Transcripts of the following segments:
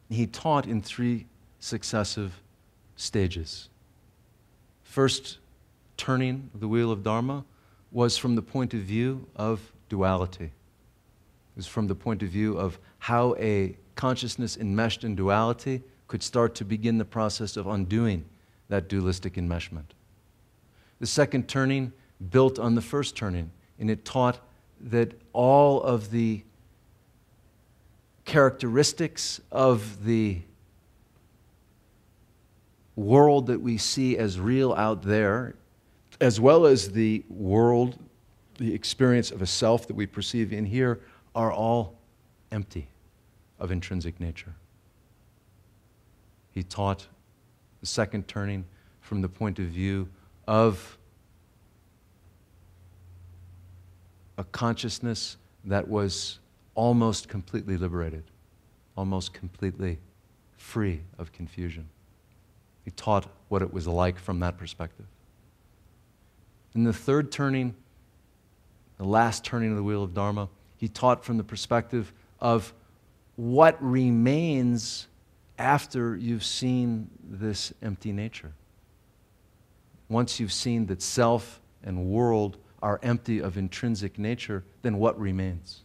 he taught in three successive stages. First turning of the wheel of Dharma was from the point of view of duality. It was from the point of view of how a consciousness enmeshed in duality could start to begin the process of undoing that dualistic enmeshment. The second turning built on the first turning, and it taught that all of the characteristics of the world that we see as real out there, as well as the world, the experience of a self that we perceive in here, are all empty of intrinsic nature. He taught the second turning from the point of view of a consciousness that was almost completely liberated, almost completely free of confusion. He taught what it was like from that perspective. In the third turning, the last turning of the wheel of Dharma, he taught from the perspective of what remains after you've seen this empty nature. Once you've seen that self and world are empty of intrinsic nature, then what remains?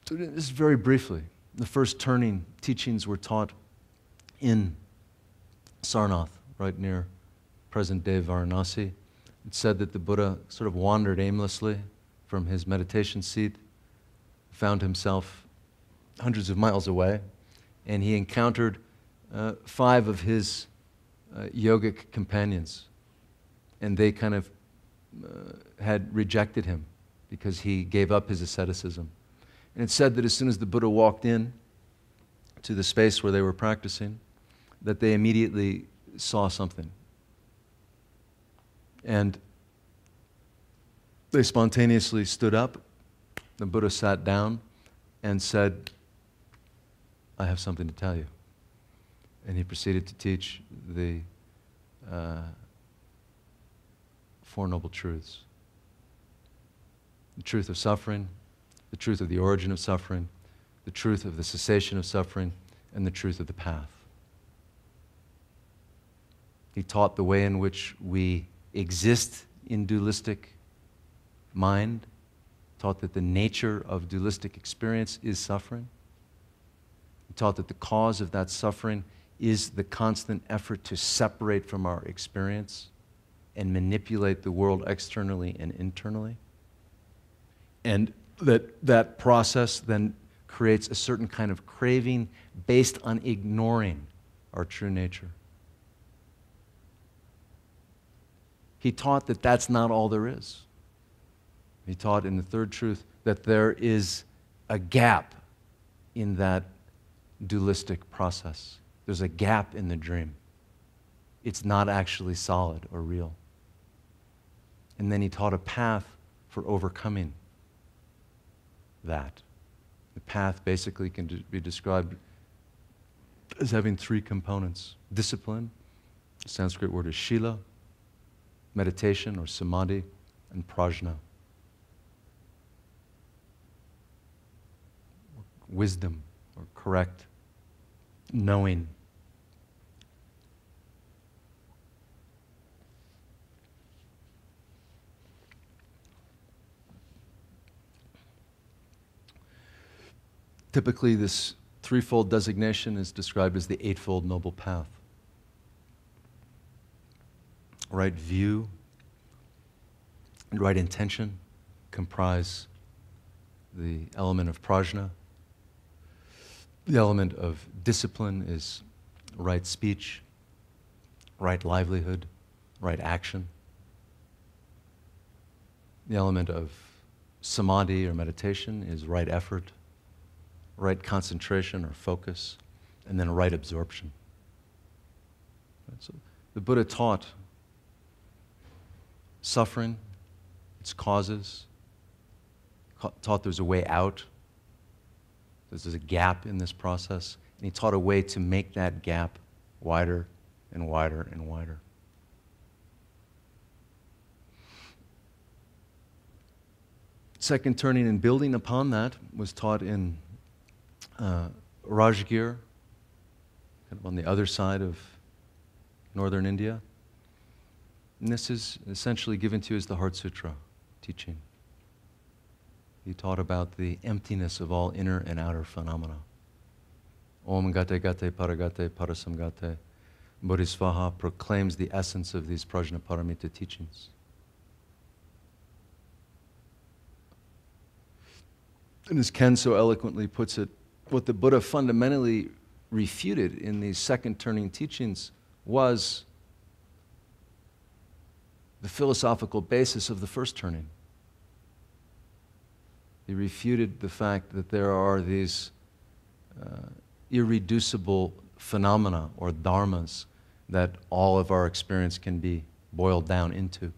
So this is very briefly. The first turning teachings were taught in Sarnath, right near present-day Varanasi. It said that the Buddha sort of wandered aimlessly from his meditation seat, found himself hundreds of miles away, and he encountered 5 of his yogic companions. And they kind of had rejected him because he gave up his asceticism. And it said that as soon as the Buddha walked in to the space where they were practicing, that they immediately saw something. And they spontaneously stood up. The Buddha sat down and said, "I have something to tell you." And he proceeded to teach the Four Noble Truths. The truth of suffering, the truth of the origin of suffering, the truth of the cessation of suffering, and the truth of the path. He taught the way in which we exist in dualistic mind, taught that the nature of dualistic experience is suffering. He taught that the cause of that suffering is the constant effort to separate from our experience and manipulate the world externally and internally. And that process then creates a certain kind of craving based on ignoring our true nature. He taught that that's not all there is. He taught in the third truth that there is a gap in that dualistic process. There's a gap in the dream. It's not actually solid or real. And then he taught a path for overcoming that. The path basically can be described as having 3 components. Discipline, the Sanskrit word is shila, meditation or samadhi, and prajna. Wisdom or correct knowing. Typically, this threefold designation is described as the Eightfold Noble Path. Right view and right intention comprise the element of prajna. The element of discipline is right speech, right livelihood, right action. The element of samadhi or meditation is right effort, right concentration or focus, and then right absorption. So the Buddha taught suffering, its causes, taught there's a way out, there's a gap in this process, and he taught a way to make that gap wider and wider and wider. Second turning and building upon that was taught in Rajgir, kind of on the other side of northern India. And this is essentially given to you as the Heart Sutra teaching. He taught about the emptiness of all inner and outer phenomena. Om Gate Gate Paragate Parasamgate. Bodhisvaha proclaims the essence of these Prajnaparamita teachings. And as Ken so eloquently puts it, what the Buddha fundamentally refuted in these second turning teachings was the philosophical basis of the first turning. He refuted the fact that there are these irreducible phenomena or dharmas that all of our experience can be boiled down into.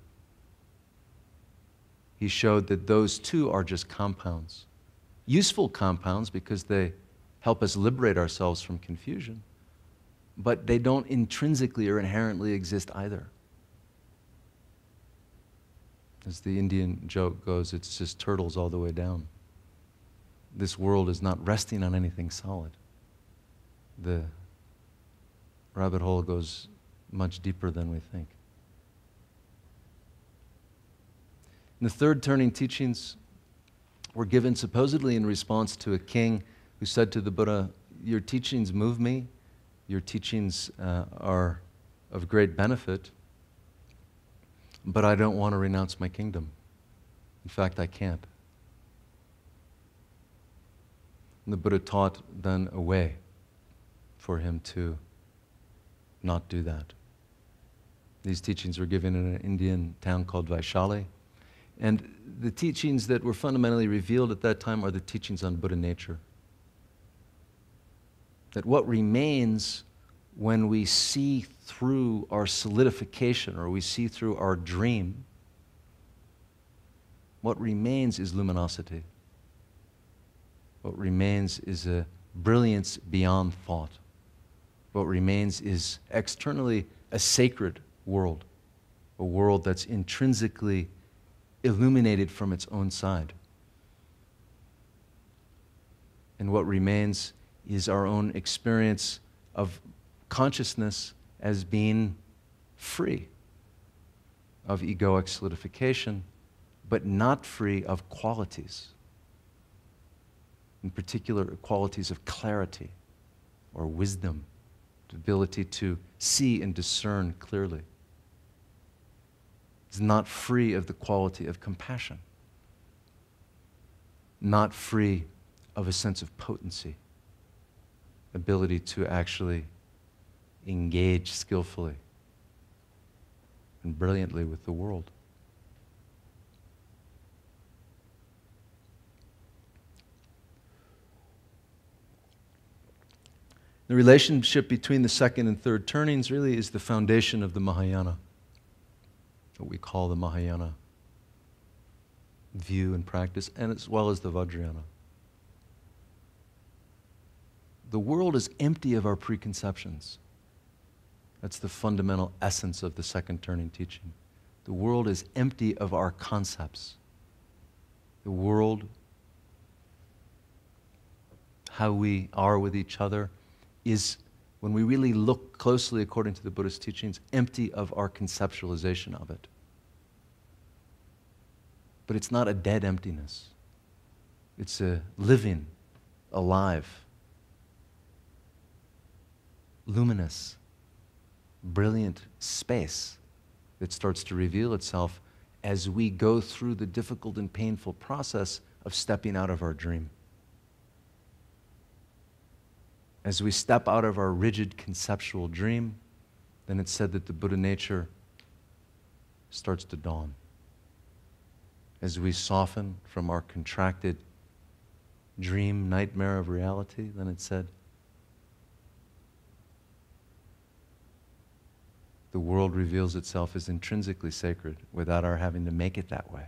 He showed that those too are just compounds. Useful compounds because they help us liberate ourselves from confusion, but they don't intrinsically or inherently exist either. As the Indian joke goes, it's just turtles all the way down. This world is not resting on anything solid. The rabbit hole goes much deeper than we think. And the third turning teachings were given supposedly in response to a king who said to the Buddha, "Your teachings move me, your teachings are of great benefit, but I don't want to renounce my kingdom. In fact, I can't." And the Buddha taught then a way for him to not do that. These teachings were given in an Indian town called Vaishali. And the teachings that were fundamentally revealed at that time are the teachings on Buddha nature. That what remains when we see through our solidification or we see through our dream, what remains is luminosity. What remains is a brilliance beyond thought. What remains is externally a sacred world, a world that's intrinsically illuminated from its own side. And what remains is our own experience of consciousness as being free of egoic solidification, but not free of qualities. In particular, qualities of clarity or wisdom, the ability to see and discern clearly. It's not free of the quality of compassion, not free of a sense of potency, ability to actually engage skillfully and brilliantly with the world. The relationship between the second and third turnings really is the foundation of the Mahayana, what we call the Mahayana view and practice, and as well as the Vajrayana. The world is empty of our preconceptions. That's the fundamental essence of the second turning teaching. The world is empty of our concepts. The world, how we are with each other, is, when we really look closely according to the Buddhist teachings, empty of our conceptualization of it. But it's not a dead emptiness. It's a living, alive, luminous, brilliant space that starts to reveal itself as we go through the difficult and painful process of stepping out of our dream. As we step out of our rigid conceptual dream, then it's said that the Buddha nature starts to dawn. As we soften from our contracted dream, nightmare of reality, then it's said, the world reveals itself as intrinsically sacred without our having to make it that way.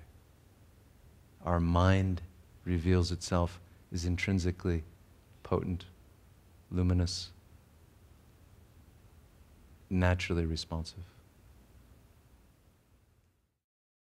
Our mind reveals itself as intrinsically potent, luminous, naturally responsive.